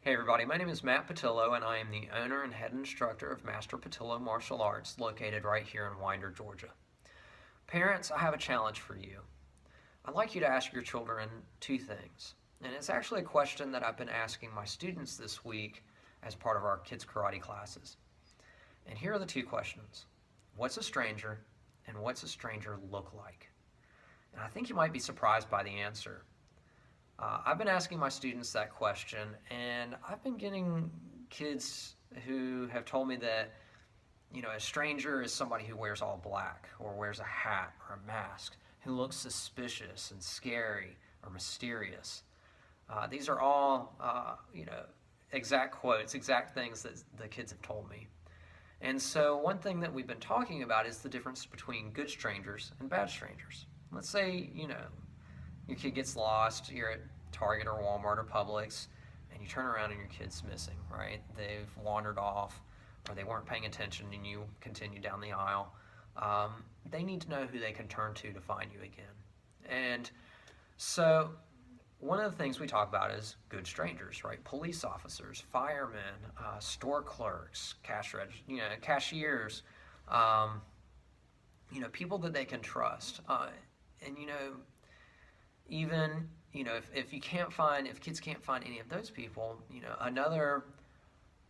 Hey everybody, my name is Matt Pattillo and I am the owner and head instructor of Master Pattillo Martial Arts located right here in Winder, Georgia. Parents, I have a challenge for you. I'd like you to ask your children two things. And it's actually a question that I've been asking my students this week as part of our kids karate classes. And here are the two questions. What's a stranger and what's a stranger look like? And I think you might be surprised by the answer. I've been asking my students that question, and I've been getting kids who have told me that, a stranger is somebody who wears all black, or wears a hat or a mask, who looks suspicious and scary or mysterious. These are all, exact quotes, exact things that the kids have told me. And so one thing that we've been talking about is the difference between good strangers and bad strangers. Let's say, your kid gets lost, you're at Target or Walmart or Publix, and you turn around and your kid's missing, right? They've wandered off, or they weren't paying attention and you continue down the aisle. They need to know who they can turn to find you again. And so one of the things we talk about is good strangers, right? Police officers, firemen, store clerks, cashiers, people that they can trust. And even if kids can't find any of those people, another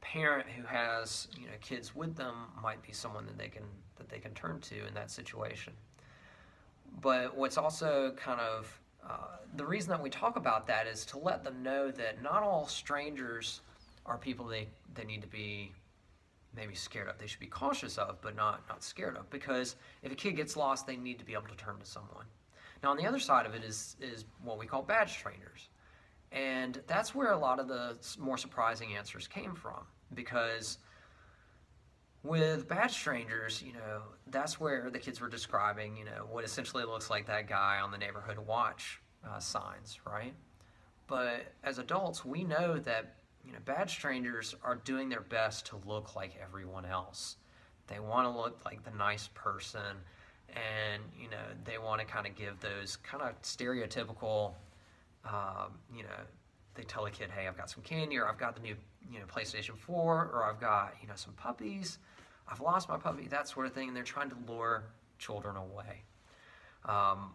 parent who has kids with them might be someone that they can turn to in that situation. But what's also kind of the reason that we talk about that is to let them know that not all strangers are people they need to be maybe scared of. They should be cautious of, but not scared of, because if a kid gets lost, they need to be able to turn to someone. Now, on the other side of it is what we call bad strangers. And that's where a lot of the more surprising answers came from. Because with bad strangers, that's where the kids were describing, what essentially looks like that guy on the neighborhood watch signs, right? But as adults, we know that, bad strangers are doing their best to look like everyone else. They want to look like the nice person, and they want to kind of give those kind of stereotypical, they tell a kid, hey, I've got some candy, or I've got the new PlayStation 4, or I've got some puppies, I've lost my puppy, that sort of thing, and they're trying to lure children away.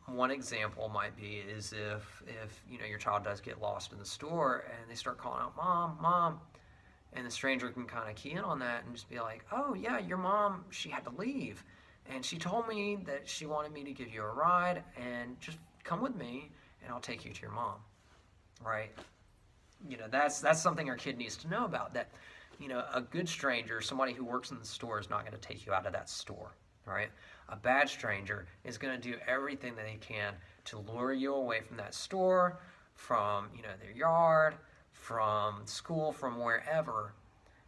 One example might be is if your child does get lost in the store and they start calling out, Mom, Mom, and the stranger can kind of key in on that and just be like, oh yeah, your mom, she had to leave. And she told me that she wanted me to give you a ride, and just come with me and I'll take you to your mom, right? That's something our kid needs to know about, that, a good stranger, somebody who works in the store, is not going to take you out of that store, right? A bad stranger is going to do everything that they can to lure you away from that store, from, their yard, from school, from wherever,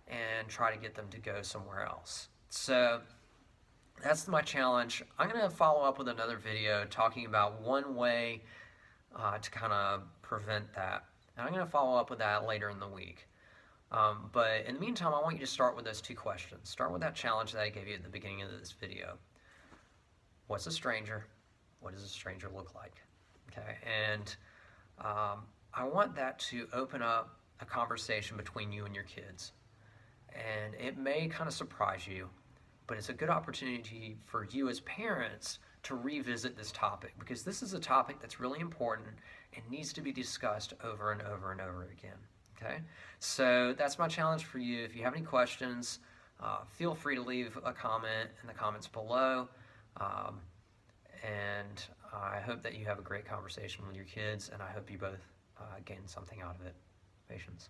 and try to get them to go somewhere else. So that's my challenge. I'm going to follow up with another video talking about one way to kind of prevent that. And I'm going to follow up with that later in the week. But in the meantime, I want you to start with those two questions. Start with that challenge that I gave you at the beginning of this video. What's a stranger? What does a stranger look like? Okay, and I want that to open up a conversation between you and your kids. And it may kind of surprise you, but it's a good opportunity for you as parents to revisit this topic, because this is a topic that's really important and needs to be discussed over and over and over again. Okay, so that's my challenge for you. If you have any questions, feel free to leave a comment in the comments below. And I hope that you have a great conversation with your kids, and I hope you both gain something out of it. Patience.